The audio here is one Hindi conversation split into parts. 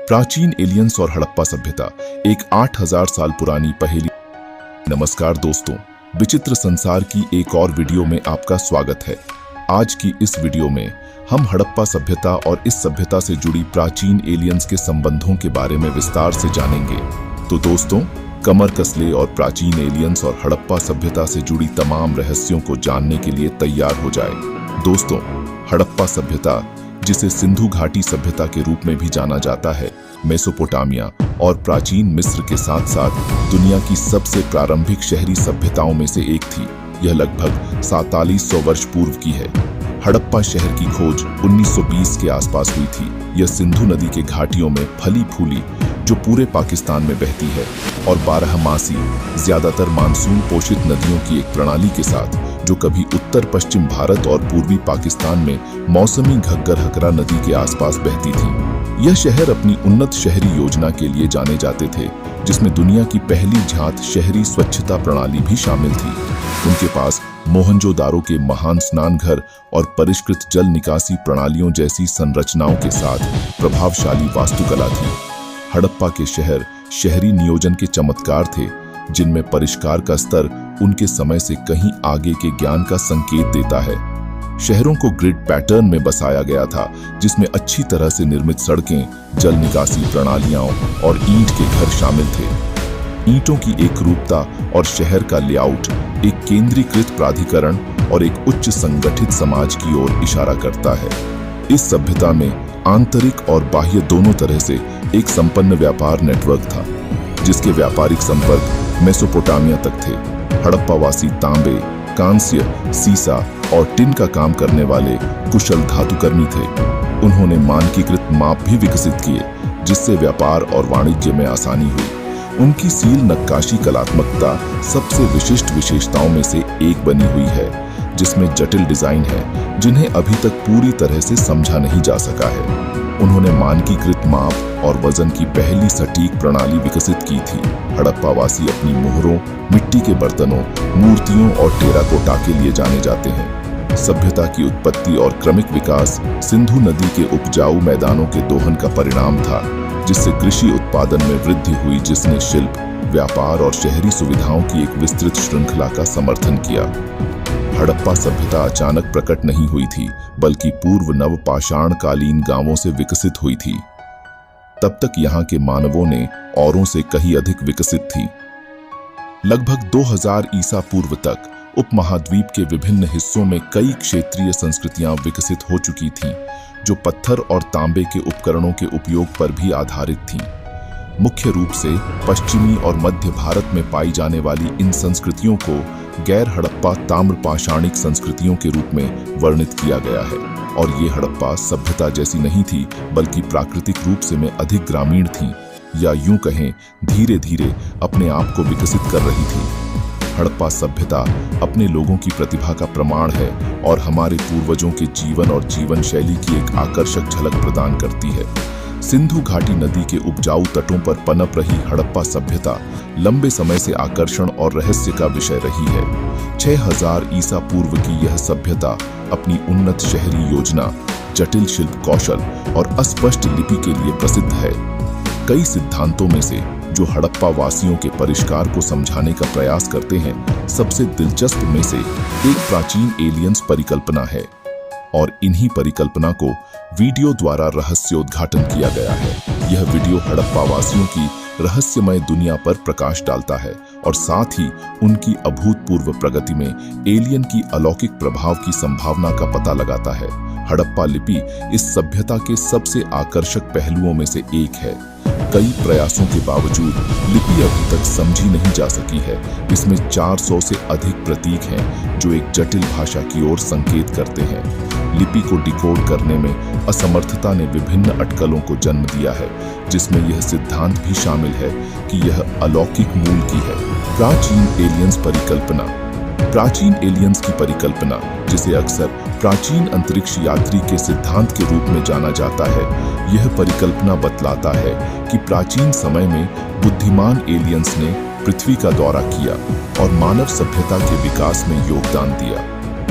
प्राचीन एलियंस और हड़प्पा सभ्यता, एक 8000 साल पुरानी पहेली। नमस्कार दोस्तों, विचित्र संसार की एक और वीडियो में आपका स्वागत है। आज की इस वीडियो में हम हड़प्पा सभ्यता और इस सभ्यता से जुड़ी प्राचीन एलियंस के संबंधों के बारे में विस्तार से जानेंगे। तो दोस्तों, कमर कस ले और प्राचीन एलियंस और हड़प्पा सभ्यता से जुड़ी तमाम रहस्यों को जानने के लिए तैयार हो जाए। दोस्तों, हड़प्पा सभ्यता, जिसे सिंधु घाटी सभ्यता के रूप में भी जाना जाता है, मेसोपोटामिया और प्राचीन मिस्र के साथ साथ दुनिया की सबसे प्रारंभिक शहरी सभ्यताओं में से एक थी। यह लगभग 4700 वर्ष पूर्व की है। हड़प्पा शहर की खोज 1920 के आसपास हुई थी। यह सिंधु नदी के घाटियों में फली फूली, जो पूरे पाकिस्तान में बहती है, और 12मासी, ज्यादातर मानसून पोषित नदियों की एक प्रणाली के साथ, जो कभी उत्तर पश्चिम भारत और पूर्वी पाकिस्तान में मौसमी घग्गर हकरा नदी के आसपास बहती थी। यह शहर अपनी उन्नत शहरी योजना के लिए जाने जाते थे, जिसमें दुनिया की पहली झात शहरी स्वच्छता प्रणाली भी शामिल थी। उनके पास मोहनजोदारो के महान स्नान घर और परिष्कृत जल निकासी प्रणालियों जैसी संरचनाओं के साथ प्रभावशाली वास्तुकला थी। हड़प्पा के शहर शहरी नियोजन के चमत्कार थे, जिनमें परिष्कार का स्तर उनके समय से कहीं आगे के ज्ञान का संकेत देता है। शहरों को ग्रिड पैटर्न में बसाया गया था, जिसमें अच्छी तरह से निर्मित सड़कें, जल निकासी प्रणालियां और ईंट के घर शामिल थे। ईंटों की एकरूपता और शहर का लेआउट एक केंद्रीकृत प्राधिकरण और एक उच्च संगठित समाज की ओर इशारा करता है। इस सभ्यता में आंतरिक और बाह्य दोनों तरह से एक संपन्न व्यापार नेटवर्क था, जिसके व्यापारिक संपर्क मेसोपोटामिया तक थे। हड़प्पावासी तांबे, कांस्य, सीसा और टिन का काम करने वाले कुशल धातुकर्मी थे। उन्होंने मानकीकृत माप भी विकसित किए, जिससे व्यापार और वाणिज्य में आसानी हुई। उनकी सील नक्काशी कलात्मकता सबसे विशिष्ट विशेषताओं में से एक बनी हुई है, जिसमें जटिल डिजाइन है जिन्हें अभी तक पूरी तरह से समझा नहीं जा सका है। उन्होंने मानकीकृत माप और वजन की पहली सटीक प्रणाली विकसित की थी। हड़प्पावासी अपनी मोहरों, मिट्टी के बर्तनों, मूर्तियों और टेराकोटा के लिए जाने जाते हैं। सभ्यता की उत्पत्ति और क्रमिक विकास सिंधु नदी के उपजाऊ मैदानों के दोहन का परिणाम था, जिससे कृषि उत्पादन में वृद्धि हुई, जिसने शिल्प, व्यापार और शहरी सुविधाओं की एक विस्तृत श्रृंखला का समर्थन किया। हड़प्पा सभ्यता अचानक प्रकट नहीं हुई थी, बल्कि पूर्व नवपाषाण कालीन गांवों से विकसित हुई थी। तब तक यहाँ के मानवों ने औरों से कहीं अधिक विकसित थी। लगभग 2000 ईसा पूर्व तक उपमहाद्वीप के विभिन्न हिस्सों में कई क्षेत्रीय संस्कृतियां विकसित हो चुकी थीं, जो पत्थर और तांबे के उपकरणों के उपयोग पर भी आधारित थीं। मुख्य रूप से पश्चिमी और मध्य भारत में पाई जाने वाली इन संस्कृतियों को गैर हड़प्पा ताम्रपाषाणिक संस्कृतियों के रूप में वर्णित किया गया है। और ये हड़प्पा सभ्यता जैसी नहीं थी, बल्कि प्राकृतिक रूप से में अधिक ग्रामीण थी, या यूं कहें धीरे धीरे अपने आप को विकसित कर रही थी। हड़प्पा सभ्यता अपने लोगों की प्रतिभा का प्रमाण है और हमारे पूर्वजों के जीवन और जीवन शैली की एक आकर्षक झलक प्रदान करती है। सिंधु घाटी नदी के उपजाऊ तटों पर पनप रही हड़प्पा सभ्यता लंबे समय से आकर्षण और रहस्य का विषय रही है। 6000 ईसा पूर्व की यह सभ्यता अपनी उन्नत शहरी योजना, जटिल शिल्प कौशल और अस्पष्ट लिपि के लिए प्रसिद्ध है। कई सिद्धांतों में से जो हड़प्पा वासियों के परिष्कार को समझाने का प्रयास करते हैं, सबसे दिलचस्प में से एक प्राचीन एलियंस परिकल्पना है, और इन्हीं परिकल्पना को वीडियो द्वारा रहस्योद्घाटन किया गया है। यह वीडियो हड़प्पा वासियों की रहस्यमय दुनिया पर प्रकाश डालता है और साथ ही उनकी अभूतपूर्व प्रगति में एलियन की अलौकिक प्रभाव की संभावना का पता लगाता है। हड़प्पा लिपि इस सभ्यता के सबसे आकर्षक पहलुओं में से एक है। कई प्रयासों के बावजूद लिपि अभी तक समझी नहीं जा सकी है। इसमें 400 से अधिक प्रतीक हैं, जो एक जटिल भाषा की ओर संकेत करते हैं। लिपि को डिकोड करने में असमर्थता ने विभिन्न अटकलों को जन्म दिया है, जिसमें यह सिद्धांत भी शामिल है कि यह अलौकिक मूल की है। प्राचीन एलियंस परिकल्पना। प्राचीन एलियंस की परिकल्पना, जिसे अक्सर प्राचीन अंतरिक्ष यात्री के सिद्धांत के रूप में जाना जाता है, यह परिकल्पना बतलाता है कि प्राचीन समय में बुद्धिमान एलियंस ने पृथ्वी का दौरा किया और मानव सभ्यता के विकास में योगदान दिया।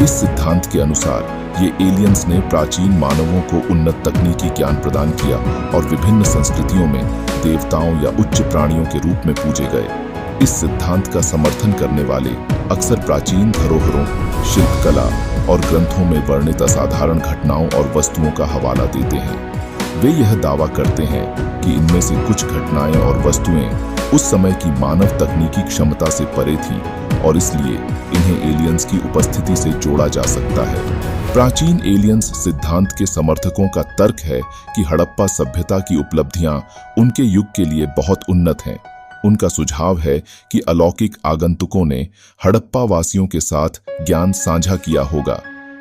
इस सिद्धांत के अनुसार ये एलियंस ने प्राचीन मानवों को उन्नत तकनीकी ज्ञान प्रदान किया और विभिन्न संस्कृतियों में देवताओं या उच्च प्राणियों के रूप में पूजे गए। इस सिद्धांत का समर्थन करने वाले अक्सर प्राचीन धरोहरों, शिल्पकला और ग्रंथों में वर्णित असाधारण घटनाओं और वस्तुओं का हवाला देते हैं। वे यह दावा करते हैं कि इनमें से कुछ घटनाएं और वस्तुएं उस समय की मानव तकनीकी क्षमता से परे थीं और इसलिए इन्हें एलियंस की उपस्थिति से जोड़ा जा सकता है। प्राचीन एलियंस सिद्धांत के समर्थकों का तर्क है कि हड़प्पा सभ्यता की उपलब्धियां उनके युग के लिए बहुत उन्नत हैं। उनका सुझाव है कि अलौकिक आगंतुकों ने हड़प्पा वासियों के साथ ज्ञान साझा किया होगा,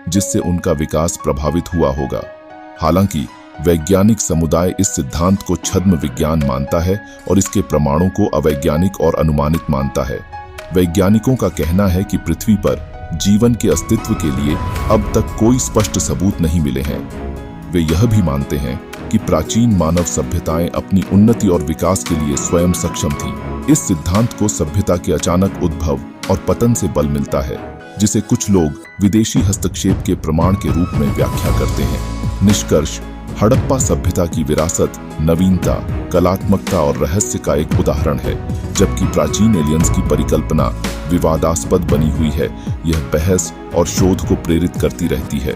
जिससे उनका विकास प्रभावित हुआ होगा। हालांकि वैज्ञानिक समुदाय इस सिद्धांत को छद्म विज्ञान मानता है और इसके प्रमाणों को अवैज्ञानिक और अनुमानित मानता है। वैज्ञानिकों का कहना है कि पृथ्वी पर जीवन के अस्तित्व के लिए अब तक कोई स्पष्ट सबूत नहीं मिले हैं। वे यह भी मानते हैं कि प्राचीन मानव सभ्यताएं अपनी उन्नति और विकास के लिए स्वयं सक्षम थीं। इस सिद्धांत को सभ्यता के अचानक उद्भव और पतन से बल मिलता है, जिसे कुछ लोग विदेशी हस्तक्षेप के प्रमाण के रूप में व्याख्या करते हैं। निष्कर्ष, हड़प्पा सभ्यता की विरासत नवीनता, कलात्मकता और रहस्य का एक उदाहरण है, जबकि प्राचीन एलियंस की परिकल्पना विवादास्पद बनी हुई है। यह बहस और शोध को प्रेरित करती रहती है।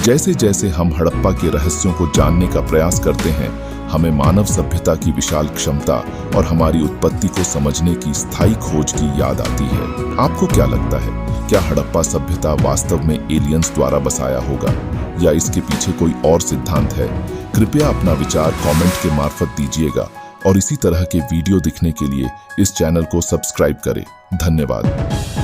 जैसे जैसे हम हड़प्पा के रहस्यों को जानने का प्रयास करते हैं, हमें मानव सभ्यता की विशाल क्षमता और हमारी उत्पत्ति को समझने की स्थायी खोज की याद आती है। आपको क्या लगता है, क्या हड़प्पा सभ्यता वास्तव में एलियंस द्वारा बसाया होगा या इसके पीछे कोई और सिद्धांत है? कृपया अपना विचार कमेंट के मार्फत दीजिएगा और इसी तरह के वीडियो दिखने के लिए इस चैनल को सब्सक्राइब करें। धन्यवाद।